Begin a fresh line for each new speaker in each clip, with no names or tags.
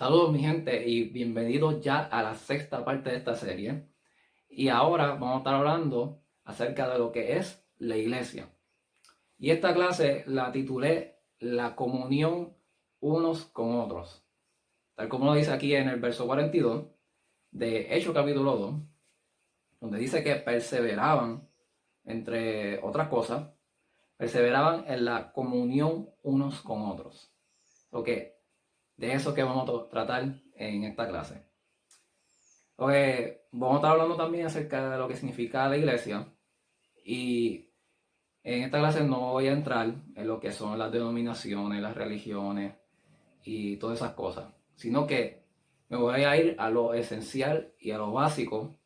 Saludos mi gente y bienvenidos ya a la sexta parte de esta serie. Y ahora vamos a estar hablando acerca de lo que es la iglesia. Y esta clase la titulé La comunión unos con otros. Tal como lo dice aquí en el verso 42 de Hechos capítulo 2, donde dice que perseveraban, entre otras cosas, perseveraban en la comunión unos con otros. Ok, de eso que vamos a tratar en esta clase. Pues vamos a estar hablando también acerca de lo que significa la iglesia y en esta clase no voy a entrar en lo que son las denominaciones, las religiones y todas esas cosas, sino que me voy a ir a lo esencial y a lo básico,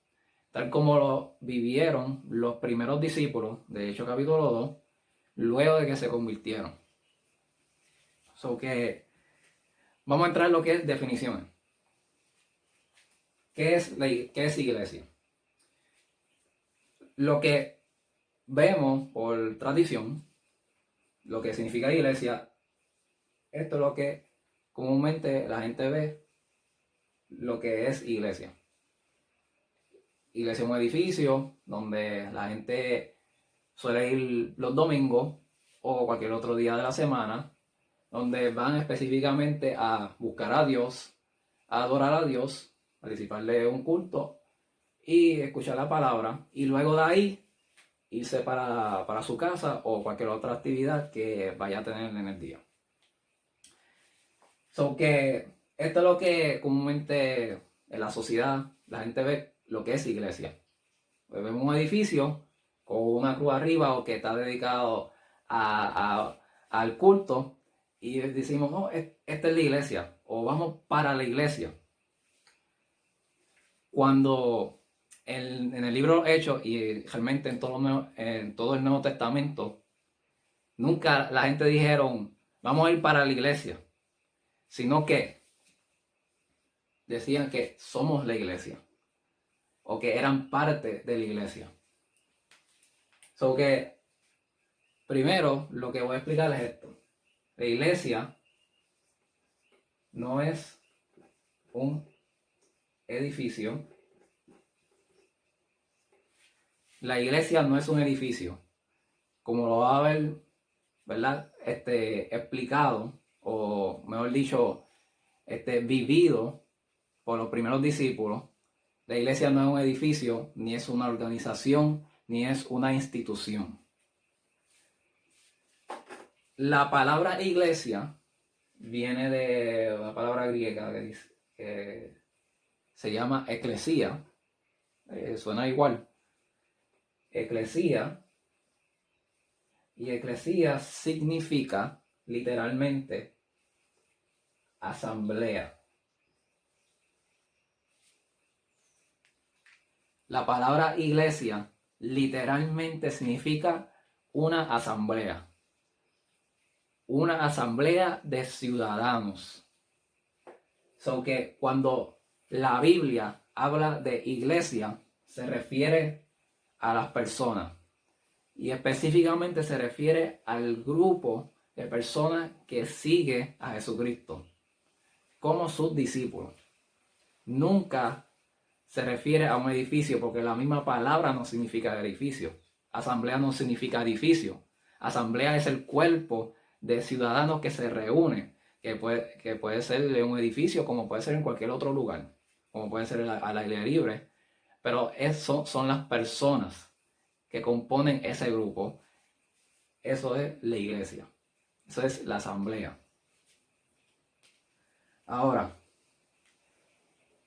tal como lo vivieron los primeros discípulos de Hechos capítulo 2, luego de que se convirtieron. So que vamos a entrar en lo que es definiciones. ¿Qué es iglesia? Lo que vemos por tradición, lo que significa iglesia, esto es lo que comúnmente la gente ve lo que es iglesia. Iglesia es un edificio donde la gente suele ir los domingos o cualquier otro día de la semana, donde van específicamente a buscar a Dios, a adorar a Dios, a participarle un culto y escuchar la palabra, y luego de ahí irse para su casa o cualquier otra actividad que vaya a tener en el día. So que esto es lo que comúnmente en la sociedad la gente ve lo que es iglesia. Pues vemos un edificio con una cruz arriba o que está dedicado al culto y decimos, oh, esta es la iglesia o vamos para la iglesia. Cuando en el libro Hechos y realmente en todo el Nuevo Testamento, nunca la gente dijeron, vamos a ir para la iglesia, sino que decían que somos la iglesia o que eran parte de la iglesia. So que primero lo que voy a explicar es esto. La iglesia no es un edificio. La iglesia no es un edificio. Como lo va a ver, ¿verdad? Explicado, o mejor dicho, vivido por los primeros discípulos. La iglesia no es un edificio, ni es una organización, ni es una institución. La palabra iglesia viene de una palabra griega que se llama eclesía. Suena igual. Eclesía. Y eclesía significa literalmente asamblea. La palabra iglesia literalmente significa una asamblea. Una asamblea de ciudadanos. So que cuando la Biblia habla de iglesia, se refiere a las personas. Y específicamente se refiere al grupo de personas que sigue a Jesucristo como sus discípulos. Nunca se refiere a un edificio, porque la misma palabra no significa edificio. Asamblea no significa edificio. Asamblea es el cuerpo de ciudadanos que se reúne, que puede ser en un edificio como puede ser en cualquier otro lugar, como puede ser al aire libre, pero eso son las personas que componen ese grupo. Eso es la iglesia, eso es la asamblea. Ahora,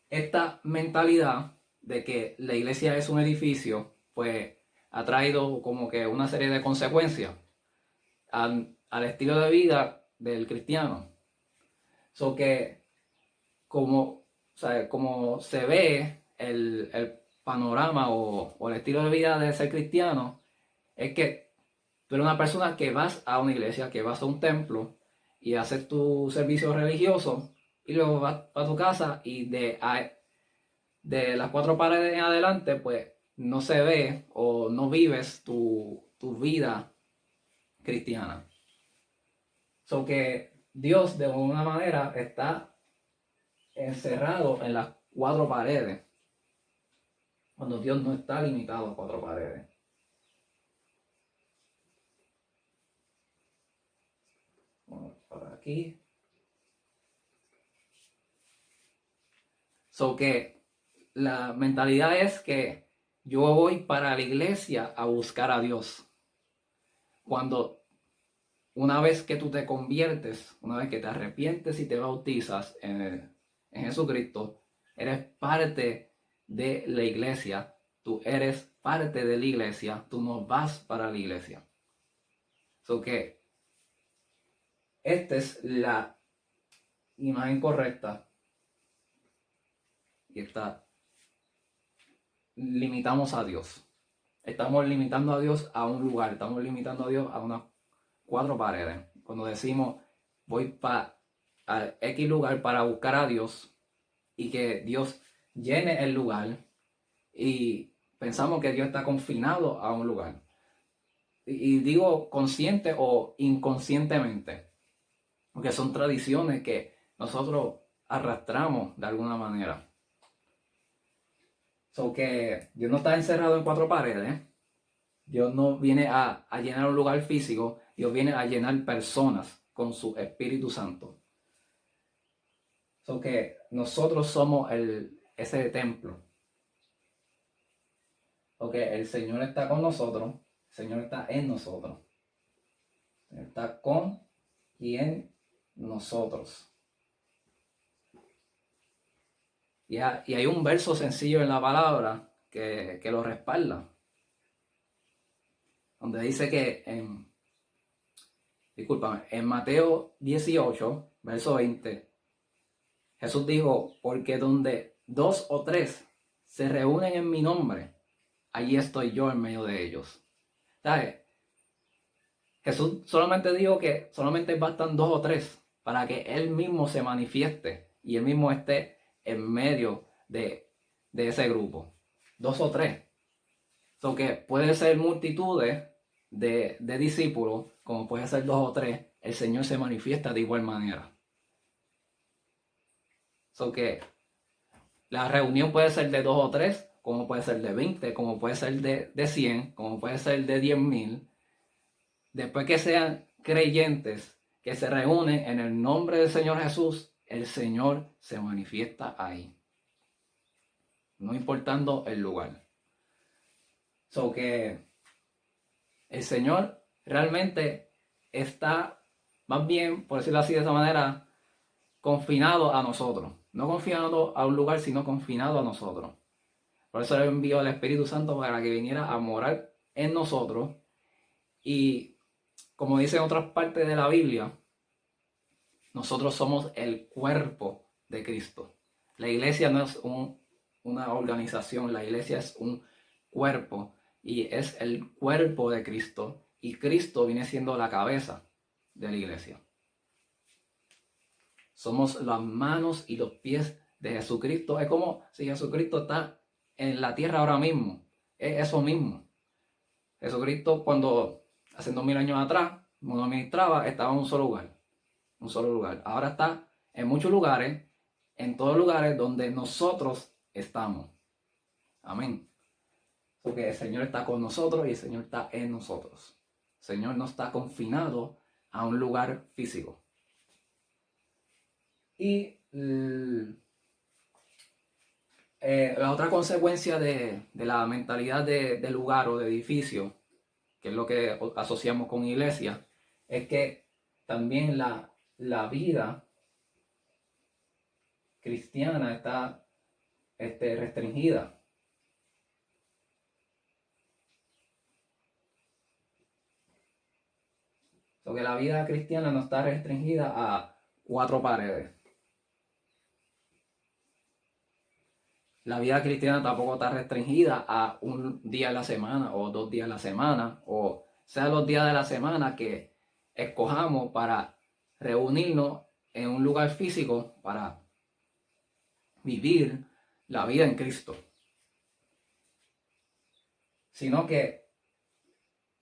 esta mentalidad de que la iglesia es un edificio, pues ha traído como que una serie de consecuencias al estilo de vida del cristiano. So que como se ve el panorama o el estilo de vida de ser cristiano, es que tú eres una persona que vas a una iglesia, que vas a un templo y haces tu servicio religioso y luego vas a tu casa y de las cuatro paredes en adelante, pues no se ve o no vives tu vida cristiana. So que Dios de alguna manera está encerrado en las cuatro paredes, cuando Dios no está limitado a cuatro paredes. Vamos por aquí. So que la mentalidad es que yo voy para la iglesia a buscar a Dios. Cuando una vez que tú te conviertes, una vez que te arrepientes y te bautizas en Jesucristo, eres parte de la iglesia. Tú eres parte de la iglesia, tú no vas para la iglesia. So que esta es la imagen correcta. Y esta limitamos a Dios. Estamos limitando a Dios a un lugar, estamos limitando a Dios a unas cuatro paredes. Cuando decimos voy a X lugar para buscar a Dios y que Dios llene el lugar y pensamos que Dios está confinado a un lugar. Y digo consciente o inconscientemente, porque son tradiciones que nosotros arrastramos de alguna manera. So que Dios no está encerrado en cuatro paredes. Dios no viene a llenar un lugar físico, Dios viene a llenar personas con su Espíritu Santo. So que nosotros somos ese templo. Porque el Señor está con nosotros, el Señor está en nosotros. El Señor está con y en nosotros. Y hay un verso sencillo en la palabra que lo respalda. Donde dice que en Mateo 18, verso 20, Jesús dijo, porque donde dos o tres se reúnen en mi nombre, allí estoy yo en medio de ellos. ¿Sabes? Jesús solamente dijo que solamente bastan dos o tres para que Él mismo se manifieste y Él mismo esté en medio de ese grupo. Dos o tres. So que puede ser multitudes de discípulos, como puede ser dos o tres, el Señor se manifiesta de igual manera. So que la reunión puede ser de dos o tres, como puede ser de 20, como puede ser de 100, como puede ser de 10,000. Después que sean creyentes que se reúnen en el nombre del Señor Jesús, el Señor se manifiesta ahí. No importando el lugar. So que el Señor realmente está, más bien, por decirlo así de esa manera, confinado a nosotros. No confinado a un lugar, sino confinado a nosotros. Por eso le envió al Espíritu Santo para que viniera a morar en nosotros. Y como dice en otras partes de la Biblia, nosotros somos el cuerpo de Cristo. La iglesia no es una organización, la iglesia es un cuerpo y es el cuerpo de Cristo. Y Cristo viene siendo la cabeza de la iglesia. Somos las manos y los pies de Jesucristo. Es como si Jesucristo está en la tierra ahora mismo. Es eso mismo. Jesucristo cuando hace 2000 años atrás no ministraba, estaba en un solo lugar. Un solo lugar. Ahora está en muchos lugares, en todos lugares donde nosotros estamos. Amén. Porque el Señor está con nosotros y el Señor está en nosotros. El Señor no está confinado a un lugar físico. Y la otra consecuencia de la mentalidad de lugar o de edificio, que es lo que asociamos con iglesia, es que también la vida cristiana está restringida. Porque la vida cristiana no está restringida a cuatro paredes. La vida cristiana tampoco está restringida a un día a la semana o 2 días a la semana, o sea los días de la semana que escojamos para reunirnos en un lugar físico para vivir la vida en Cristo. Sino que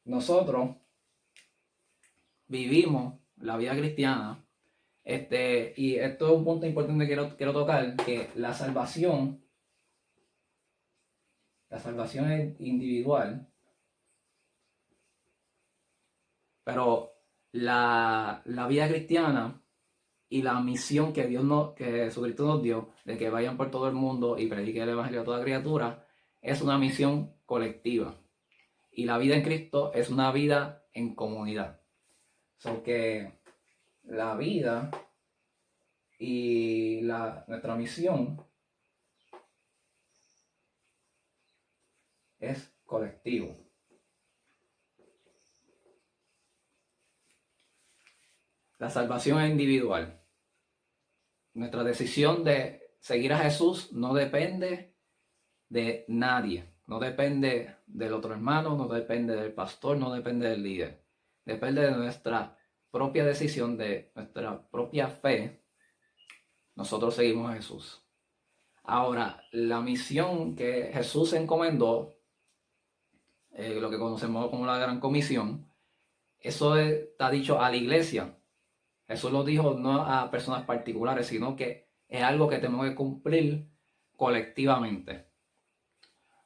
nosotros vivimos la vida cristiana Y esto es un punto importante que quiero tocar, que la salvación es individual, pero la vida cristiana y la misión que que Jesucristo nos dio, de que vayan por todo el mundo y prediquen el evangelio a toda criatura, es una misión colectiva. Y la vida en Cristo es una vida en comunidad. So que la vida y nuestra misión es colectivo. La salvación es individual. Nuestra decisión de seguir a Jesús no depende de nadie. No depende del otro hermano, no depende del pastor, no depende del líder. Depende de nuestra propia decisión, de nuestra propia fe. Nosotros seguimos a Jesús. Ahora, la misión que Jesús encomendó, lo que conocemos como la Gran Comisión, eso está dicho a la iglesia. Jesús lo dijo no a personas particulares, sino que es algo que tenemos que cumplir colectivamente.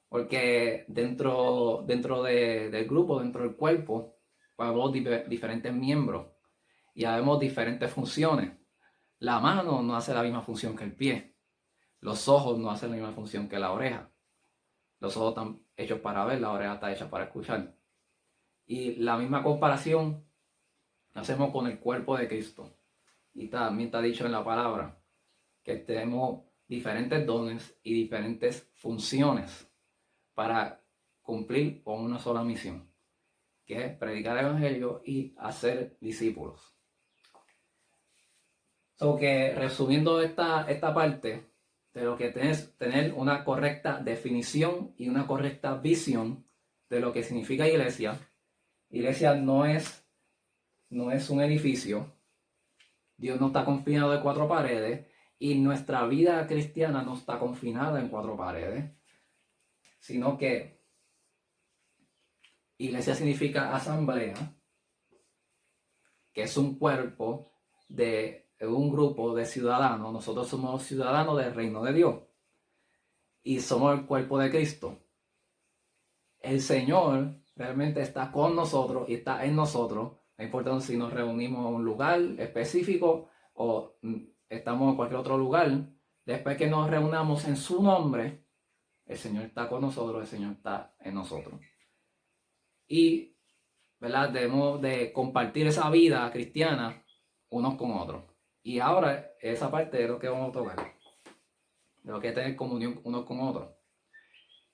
Porque dentro del grupo, dentro del cuerpo, pues vemos diferentes miembros y vemos diferentes funciones. La mano no hace la misma función que el pie. Los ojos no hacen la misma función que la oreja. Los ojos están hechos para ver, la oreja está hecha para escuchar. Y la misma comparación la hacemos con el cuerpo de Cristo. Y también está dicho en la palabra que tenemos diferentes dones y diferentes funciones para cumplir con una sola misión, que es predicar el evangelio y hacer discípulos. So que resumiendo esta parte, de lo que es tener una correcta definición y una correcta visión de lo que significa iglesia. Iglesia no es un edificio. Dios no está confinado en cuatro paredes y nuestra vida cristiana no está confinada en cuatro paredes, sino que iglesia significa asamblea, que es un cuerpo de un grupo de ciudadanos. Nosotros somos ciudadanos del reino de Dios y somos el cuerpo de Cristo. El Señor realmente está con nosotros y está en nosotros. No importa si nos reunimos en un lugar específico o estamos en cualquier otro lugar. Después que nos reunamos en su nombre, el Señor está con nosotros, el Señor está en nosotros. Y, ¿verdad? Debemos de compartir esa vida cristiana unos con otros. Y ahora esa parte es lo que vamos a tocar. De lo que es tener comunión unos con otros.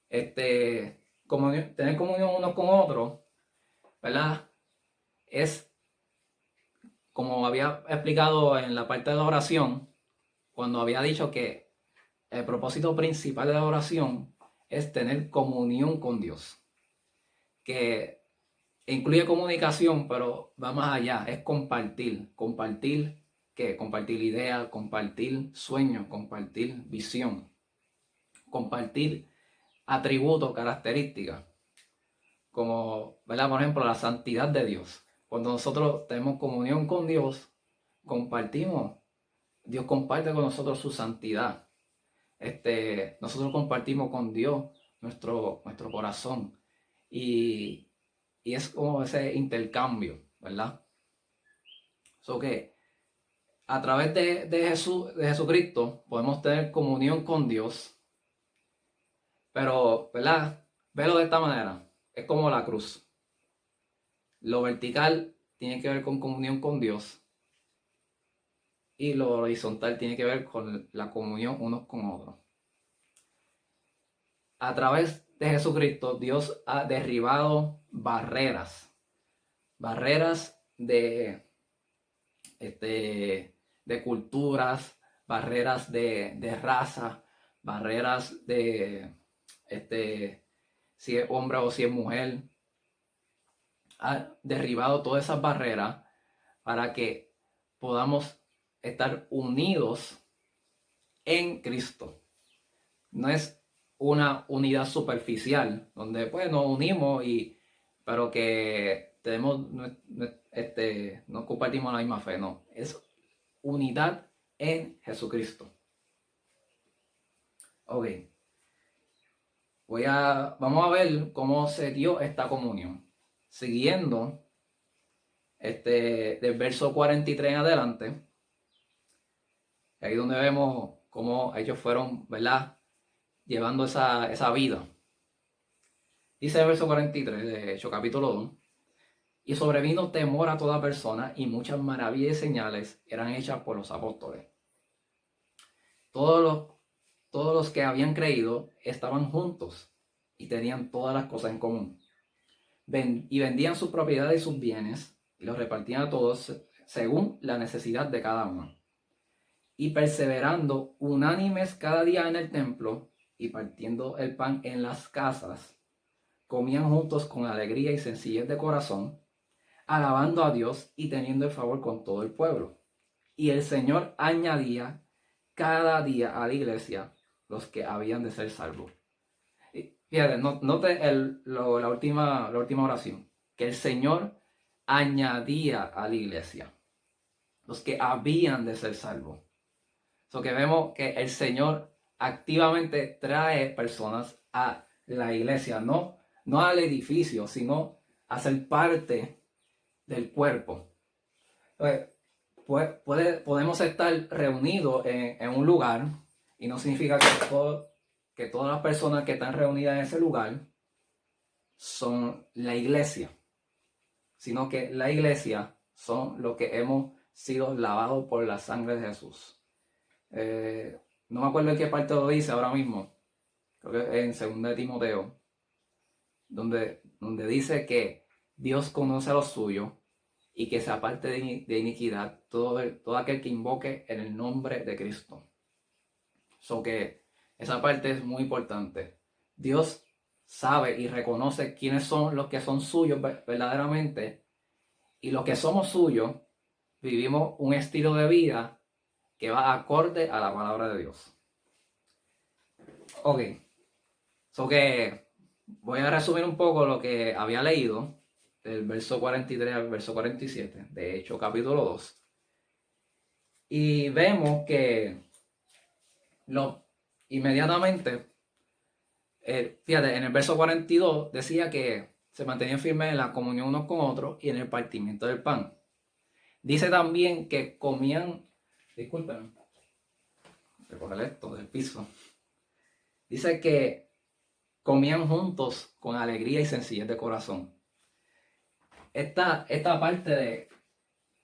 Tener comunión unos con otros, ¿verdad? Es, como había explicado en la parte de la oración, cuando había dicho que el propósito principal de la oración es tener comunión con Dios, que incluye comunicación, pero va más allá, es compartir compartir ideas, compartir sueños, compartir visión, compartir atributos, características, como, ¿verdad? Por ejemplo, la santidad de Dios. Cuando nosotros tenemos comunión con Dios, compartimos, Dios comparte con nosotros su santidad. Nosotros compartimos con Dios nuestro corazón y es como ese intercambio, ¿verdad? So que a través de Jesucristo podemos tener comunión con Dios, pero, ¿verdad? Velo de esta manera, es como la cruz. Lo vertical tiene que ver con comunión con Dios y lo horizontal tiene que ver con la comunión unos con otros. A través de Jesucristo, Dios ha derribado barreras de culturas, barreras de raza, barreras de si es hombre o si es mujer. Ha derribado todas esas barreras para que podamos estar unidos en Cristo. No es una unidad superficial donde pues nos unimos pero que tenemos no compartimos la misma fe, no, es unidad en Jesucristo. Ok. Vamos a ver cómo se dio esta comunión. Siguiendo del verso 43 en adelante, ahí donde vemos cómo ellos fueron, ¿verdad?, llevando esa vida. Dice el verso 43 de Hechos capítulo 2. Y sobrevino temor a toda persona, y muchas maravillas y señales eran hechas por los apóstoles. Todos los que habían creído estaban juntos y tenían todas las cosas en común. Y vendían sus propiedades y sus bienes y los repartían a todos según la necesidad de cada uno. Y perseverando unánimes cada día en el templo y partiendo el pan en las casas, comían juntos con alegría y sencillez de corazón, alabando a Dios y teniendo el favor con todo el pueblo. Y el Señor añadía cada día a la iglesia los que habían de ser salvos. Fíjate, note la última oración, que el Señor añadía a la iglesia los que habían de ser salvos. So que vemos que el Señor activamente trae personas a la iglesia, no al edificio, sino a ser parte del cuerpo. Entonces, podemos estar reunidos en un lugar y no significa que todas las personas que están reunidas en ese lugar son la iglesia, sino que la iglesia son los que hemos sido lavados por la sangre de Jesús. No me acuerdo en qué parte lo dice ahora mismo, creo que en 2 Timoteo, donde dice que Dios conoce a los suyos y que se aparte de iniquidad todo aquel que invoque en el nombre de Cristo. So que esa parte es muy importante. Dios sabe y reconoce quiénes son los que son suyos verdaderamente, y los que somos suyos vivimos un estilo de vida que va acorde a la palabra de Dios. Ok, so que voy a resumir un poco lo que había leído del verso 43 al verso 47 de Hechos capítulo 2. Y vemos que inmediatamente, fíjate, en el verso 42 decía que se mantenían firmes en la comunión unos con otros y en el partimiento del pan. Dice también que comían, disculpen, recoger esto del piso. Dice que comían juntos con alegría y sencillez de corazón. Esta parte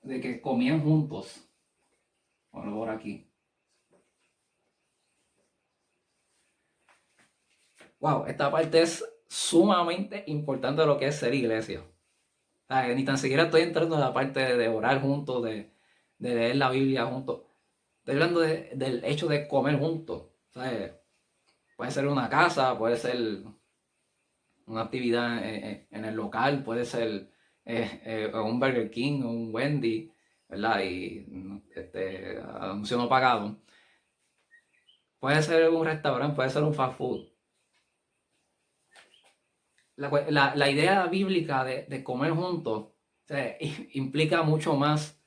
de que comían juntos, bueno, por aquí. Wow, esta parte es sumamente importante de lo que es ser iglesia. Ni tan siquiera estoy entrando en la parte de orar juntos, de leer la Biblia juntos. Estoy hablando del hecho de comer juntos. Puede ser una casa, puede ser una actividad en el local, puede ser un Burger King, un Wendy, ¿verdad? Y anuncio no pagado. Puede ser un restaurante, puede ser un fast food. La idea bíblica de comer juntos, implica mucho más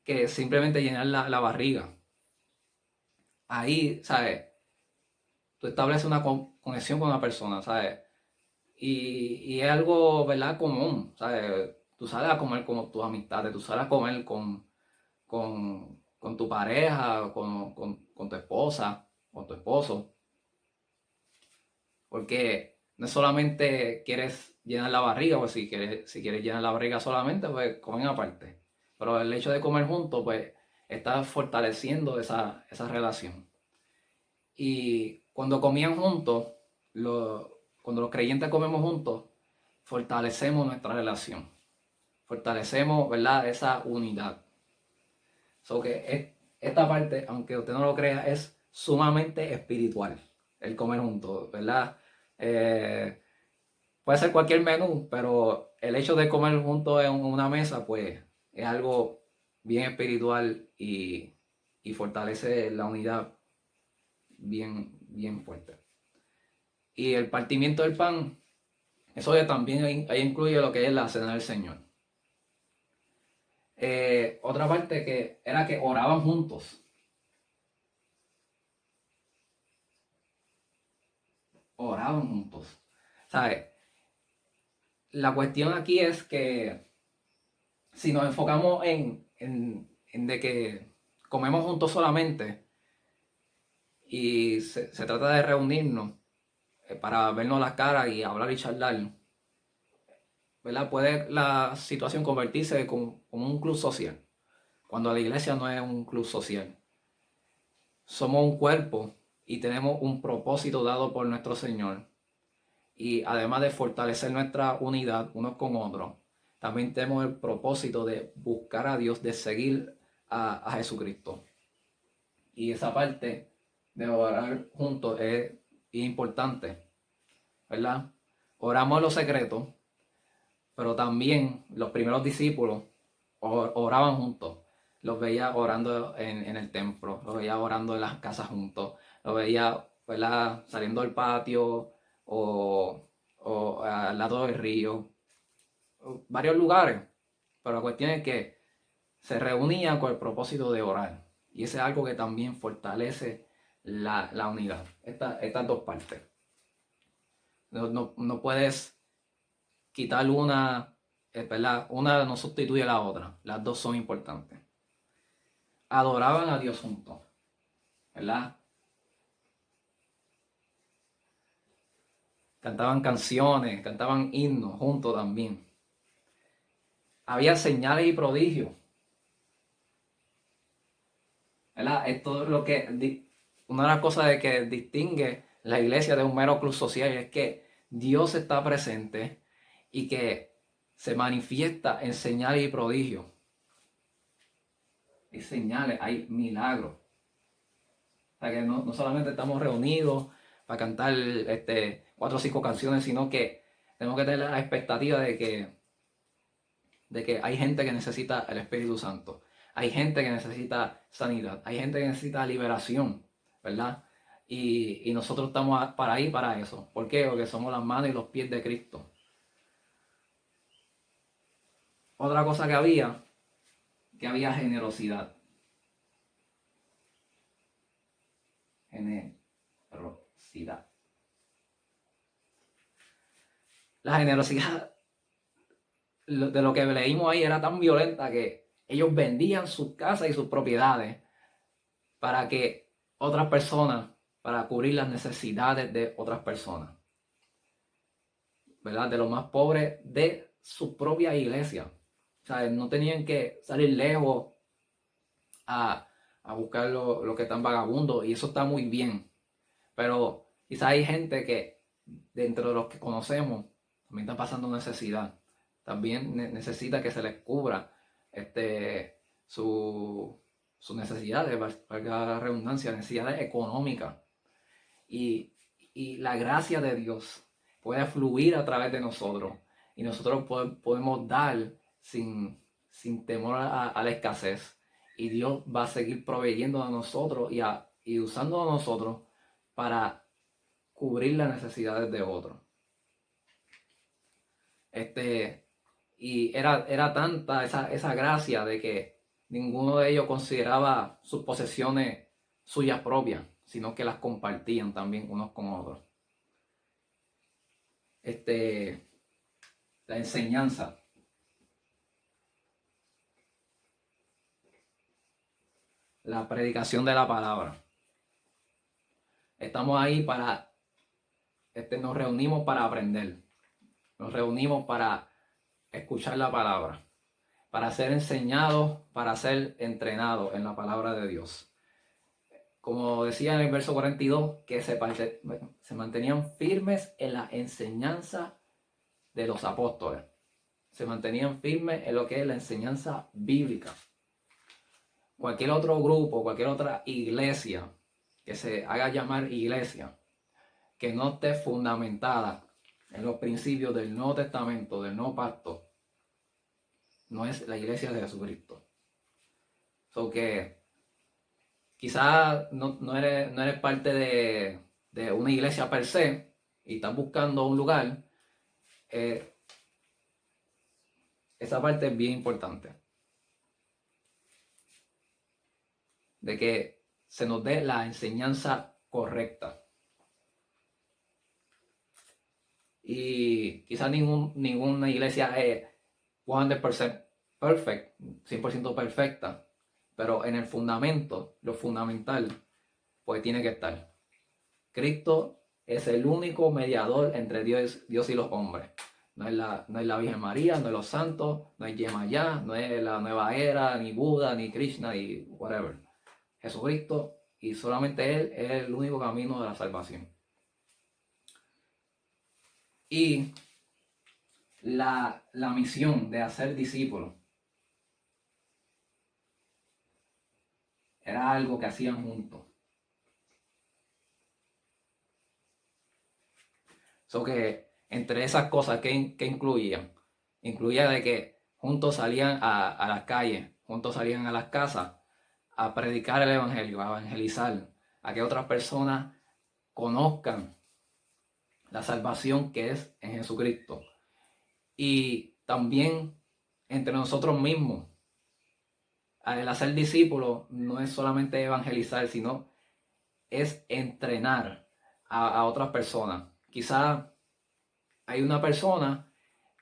que simplemente llenar la barriga. Ahí, ¿sabes? Tú estableces una conexión con una persona, ¿sabes? Y es algo, ¿verdad?, común, ¿sabes? Tú sales a comer con tus amistades, tú sales a comer con tu pareja, con tu esposa, con tu esposo. Porque no solamente quieres llenar la barriga, pues si quieres llenar la barriga solamente, pues comen aparte. Pero el hecho de comer juntos, pues está fortaleciendo esa relación. Y cuando comían juntos, cuando los creyentes comemos juntos, fortalecemos nuestra relación. Fortalecemos, ¿verdad?, esa unidad. So que esta parte, aunque usted no lo crea, es sumamente espiritual, el comer juntos, ¿verdad? Puede ser cualquier menú, pero el hecho de comer juntos en una mesa, pues, es algo bien espiritual y fortalece la unidad bien fuerte. Y el partimiento del pan, eso ya también ahí incluye lo que es la cena del Señor. Otra parte que era que oraban juntos. Oraban juntos. ¿Sabes? La cuestión aquí es que si nos enfocamos en de que comemos juntos solamente y se trata de reunirnos para vernos las caras y hablar y charlar, ¿verdad? Puede la situación convertirse como un club social, cuando la iglesia no es un club social. Somos un cuerpo y tenemos un propósito dado por nuestro Señor. Y además de fortalecer nuestra unidad unos con otros, también tenemos el propósito de buscar a Dios, de seguir a Jesucristo. Y esa parte de orar juntos es importante, ¿verdad? Oramos en los secretos, pero también los primeros discípulos oraban juntos. Los veía orando en el templo, los veía orando en las casas juntos, los veía, ¿verdad?, saliendo del patio o al lado del río, varios lugares. Pero la cuestión es que se reunían con el propósito de orar. Y eso es algo que también fortalece la unidad. Estas dos partes. No puedes quitar una, ¿verdad? Una no sustituye a la otra. Las dos son importantes. Adoraban a Dios juntos, ¿verdad? Cantaban canciones, cantaban himnos juntos también. Había señales y prodigios, ¿verdad? Esto es lo que, una de las cosas de que distingue la iglesia de un mero club social es que Dios está presente y que se manifiesta en señales y prodigios. Hay señales, hay milagros. O sea que no solamente estamos reunidos para cantar 4 o 5 canciones, sino que tenemos que tener la expectativa de que hay gente que necesita el Espíritu Santo. Hay gente que necesita sanidad. Hay gente que necesita liberación, ¿verdad? Y nosotros estamos para ahí, para eso. ¿Por qué? Porque somos las manos y los pies de Cristo. Otra cosa que había generosidad. Generosidad. La generosidad de lo que leímos ahí era tan violenta que ellos vendían sus casas y sus propiedades para que otras personas, para cubrir las necesidades de otras personas, ¿verdad? De los más pobres de su propia iglesia. O sea, no tenían que salir lejos a buscar lo que están vagabundos, y eso está muy bien. Pero quizás hay gente que dentro de los que conocemos también está pasando necesidad. También necesita que se les cubra sus necesidades, valga la redundancia, necesidades económicas. Y la gracia de Dios puede fluir a través de nosotros. Y nosotros podemos dar sin temor a la escasez. Y Dios va a seguir proveyendo a nosotros y usando a nosotros para cubrir las necesidades de otros. Y era tanta esa gracia de que ninguno de ellos consideraba sus posesiones suyas propias, sino que las compartían también unos con otros. La enseñanza. La predicación de la palabra. Estamos ahí para, nos reunimos para aprender. Nos reunimos para escuchar la palabra, para ser enseñados, para ser entrenados en la palabra de Dios. Como decía en el verso 42, que se mantenían firmes en la enseñanza de los apóstoles. Se mantenían firmes en lo que es la enseñanza bíblica. Cualquier otro grupo, cualquier otra iglesia que se haga llamar iglesia, que no esté fundamentada en los principios del Nuevo Testamento, del Nuevo Pacto, no es la iglesia de Jesucristo. So que quizás no eres parte de una iglesia per se y estás buscando un lugar. Esa parte es bien importante. de que se nos dé la enseñanza correcta. Y quizás ninguna iglesia es 100% perfect, 100% perfecta, pero en el fundamento, lo fundamental, pues tiene que estar. Cristo es el único mediador entre Dios y los hombres. No es la Virgen María, no es los santos, no es Yemayá, no es la nueva era, ni Buda, ni Krishna, ni whatever. Jesucristo, y solamente Él es el único camino de la salvación. Y la misión de hacer discípulos era algo que hacían juntos. So que entre esas cosas que incluía de que juntos salían a las calles, juntos salían a las casas a predicar el evangelio, a evangelizar, a que otras personas conozcan la salvación que es en Jesucristo. Y también entre nosotros mismos, el hacer discípulos no es solamente evangelizar, sino es entrenar a otras personas. Quizás hay una persona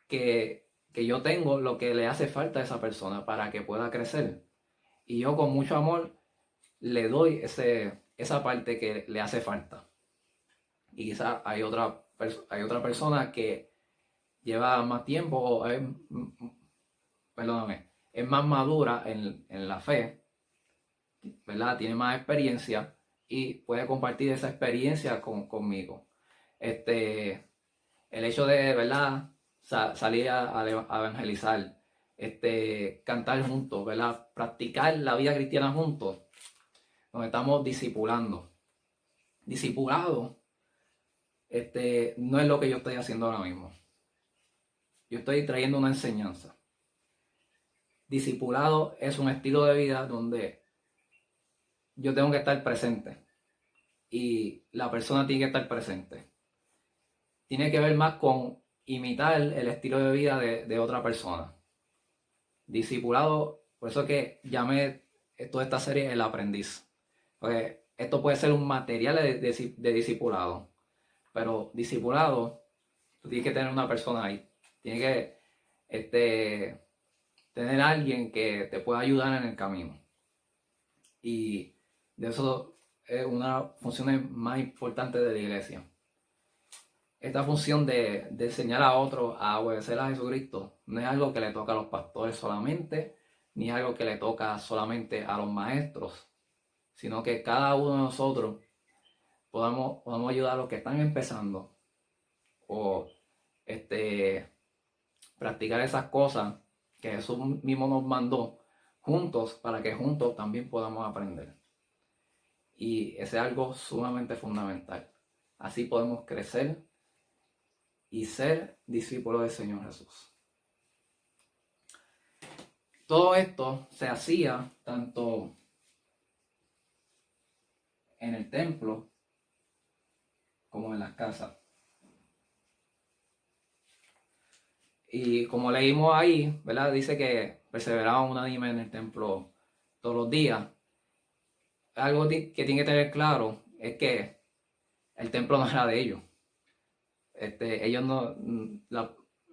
que yo tengo lo que le hace falta a esa persona para que pueda crecer. Y yo con mucho amor le doy esa parte que le hace falta. Y quizás hay otra persona que lleva más tiempo o es más madura en la fe, ¿verdad? Tiene más experiencia y puede compartir esa experiencia conmigo. El hecho de, ¿verdad? Salir a evangelizar, cantar juntos, ¿verdad? Practicar la vida cristiana juntos, nos estamos discipulando. Discipulado, no es lo que yo estoy haciendo ahora mismo. Yo estoy trayendo una enseñanza. Discipulado es un estilo de vida donde yo tengo que estar presente y la persona tiene que estar presente. Tiene que ver más con imitar el estilo de vida de otra persona. Discipulado, por eso que llamé toda esta serie El Aprendiz. Porque esto puede ser un material de discipulado, pero discipulado, tú tienes que tener una persona ahí. Tienes que tener a alguien que te pueda ayudar en el camino. Y de eso es una de las funciones más importantes de la iglesia. Esta función de enseñar a otros a obedecer a Jesucristo no es algo que le toca a los pastores solamente, ni algo que le toca solamente a los maestros, sino que cada uno de nosotros podamos ayudar a los que están empezando o practicar esas cosas que Jesús mismo nos mandó juntos para que juntos también podamos aprender. Y ese es algo sumamente fundamental. Así podemos crecer y ser discípulos del Señor Jesús. Todo esto se hacía tanto en el templo como en las casas. Y como leímos ahí, ¿verdad? Dice que perseveraban unánime en el templo todos los días. Algo que tiene que tener claro es que el templo no era de ellos. Ellos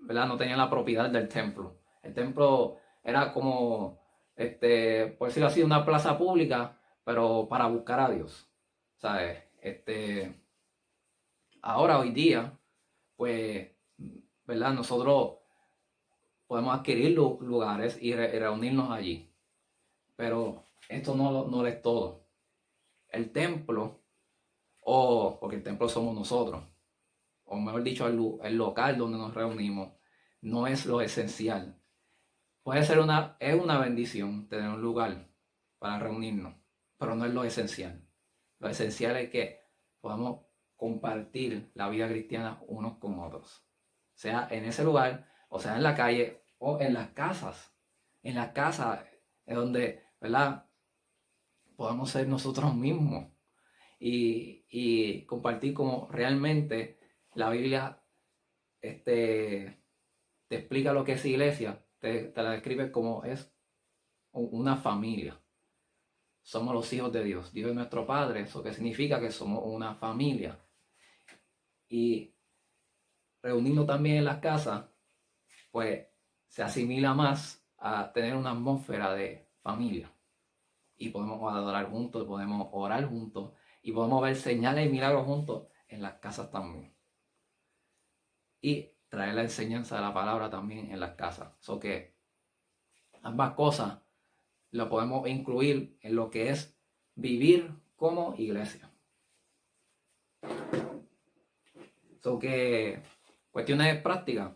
¿verdad? No tenían la propiedad del templo. El templo era como, por decirlo así, una plaza pública, pero para buscar a Dios. ¿Sabes? Ahora, hoy día, pues, ¿verdad? Nosotros podemos adquirir lugares y reunirnos allí. Pero esto no es todo. El templo, porque el templo somos nosotros, o mejor dicho, el local donde nos reunimos, no es lo esencial. Puede ser es una bendición tener un lugar para reunirnos, pero no es lo esencial. Lo esencial es que podamos compartir la vida cristiana unos con otros. Sea en ese lugar, o sea en la calle, o en las casas. En las casas es donde, ¿verdad? Podamos ser nosotros mismos y compartir como realmente la Biblia te explica lo que es iglesia, te la describe como es una familia. somos los hijos de Dios. Dios es nuestro Padre, eso que significa que somos una familia. Y reunirnos también en las casas, pues se asimila más a tener una atmósfera de familia. Y podemos adorar juntos, podemos orar juntos y podemos ver señales y milagros juntos en las casas también. Y traer la enseñanza de la palabra también en las casas. So que ambas cosas lo podemos incluir en lo que es vivir como iglesia. So que cuestiones prácticas.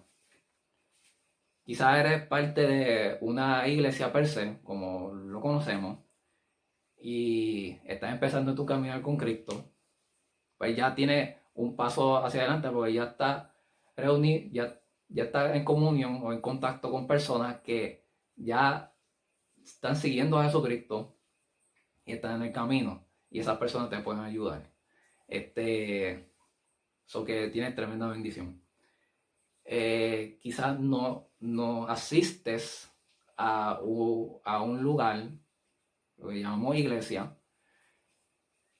Quizás eres parte de una iglesia per se, como lo conocemos, y estás empezando tu caminar con Cristo. Pues ya tienes un paso hacia adelante porque ya está reunido, ya está en comunión o en contacto con personas que ya están siguiendo a Jesucristo y están en el camino, y esas personas te pueden ayudar. Eso que tiene tremenda bendición. Quizás no asistes a un lugar, lo que llamamos iglesia,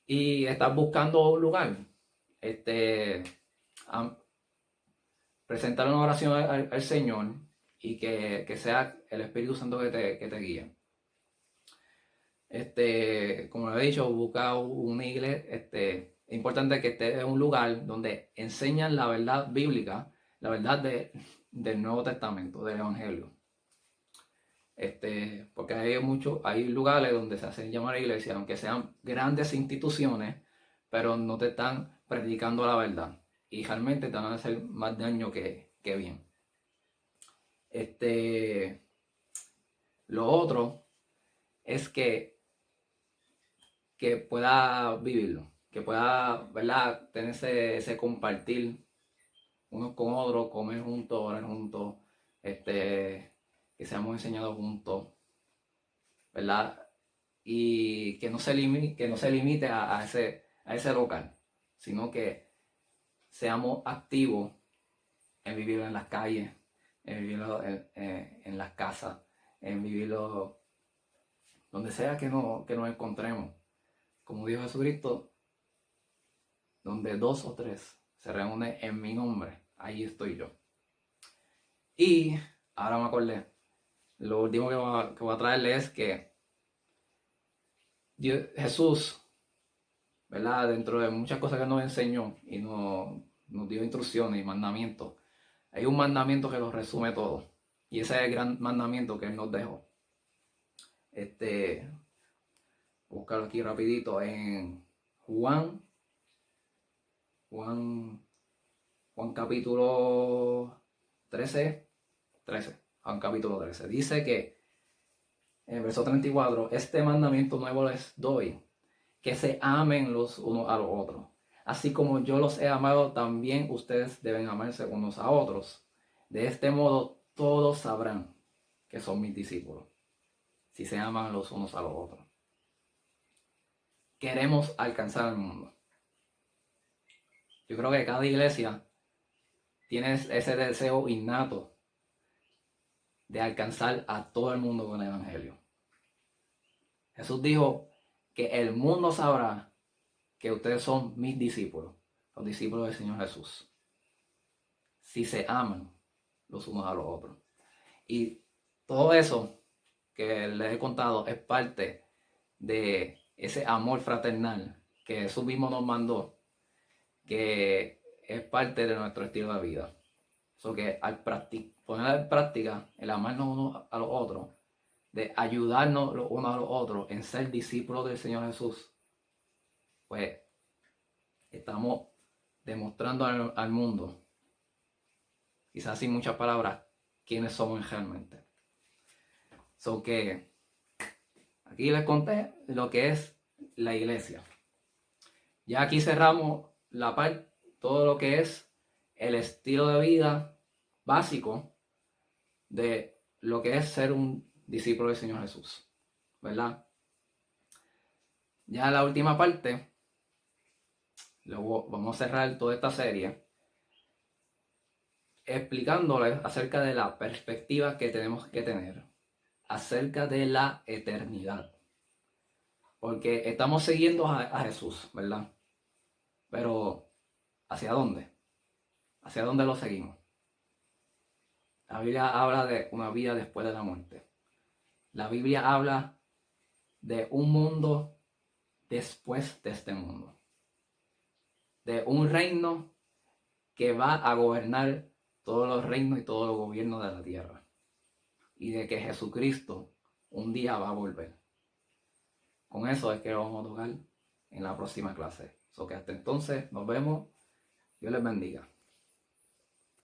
y estás buscando un lugar. Presentar una oración al Señor y que sea el Espíritu Santo que te guíe. Como lo he dicho, busca una iglesia. Es importante que esté en un lugar donde enseñan la verdad bíblica, la verdad del Nuevo Testamento, del Evangelio. Porque hay lugares donde se hacen llamar iglesia, aunque sean grandes instituciones, pero no te están predicando la verdad y realmente te van a hacer más daño que bien. Lo otro es que pueda vivirlo, que pueda, ¿verdad?, tener ese compartir unos con otros, comer juntos, orar juntos, que seamos enseñados juntos, ¿verdad? Y que no se limite a ese local, sino que seamos activos en vivirlo en las calles, en vivirlo en las casas, en vivirlo donde sea que nos encontremos. Como dijo Jesucristo, donde 2 o 3 se reúnen en mi nombre, ahí estoy yo. Y ahora me acordé, lo último que voy a traerle es que Jesús, ¿verdad?, dentro de muchas cosas que nos enseñó y nos dio instrucciones y mandamientos, hay un mandamiento que lo resume todo. Y ese es el gran mandamiento que Él nos dejó. Buscarlo aquí rapidito en Juan capítulo 13. Juan capítulo 13. Dice que en el verso 34, este mandamiento nuevo les doy, que se amen los unos a los otros. Así como yo los he amado, también ustedes deben amarse unos a otros. De este modo todos sabrán que son mis discípulos, si se aman los unos a los otros. Queremos alcanzar al mundo. Yo creo que cada iglesia tiene ese deseo innato de alcanzar a todo el mundo con el Evangelio. Jesús dijo que el mundo sabrá que ustedes son mis discípulos, los discípulos del Señor Jesús, si se aman los unos a los otros. Y todo eso que les he contado es parte de ese amor fraternal que Jesús mismo nos mandó, que es parte de nuestro estilo de vida. So que al poner en práctica el amarnos unos a los otros, de ayudarnos los unos a los otros en ser discípulos del Señor Jesús, pues estamos demostrando al mundo, quizás sin muchas palabras, quiénes somos realmente. So que aquí les conté lo que es la iglesia. Ya aquí cerramos la parte, todo lo que es el estilo de vida básico de lo que es ser un discípulo del Señor Jesús, ¿verdad? Ya la última parte, luego vamos a cerrar toda esta serie explicándoles acerca de la perspectiva que tenemos que tener acerca de la eternidad. Porque estamos siguiendo a Jesús, ¿verdad? Pero, ¿hacia dónde? ¿Hacia dónde lo seguimos? La Biblia habla de una vida después de la muerte. La Biblia habla de un mundo después de este mundo. De un reino que va a gobernar todos los reinos y todos los gobiernos de la tierra. Y de que Jesucristo un día va a volver. Con eso es que lo vamos a tocar en la próxima clase. So que hasta entonces nos vemos. Dios les bendiga.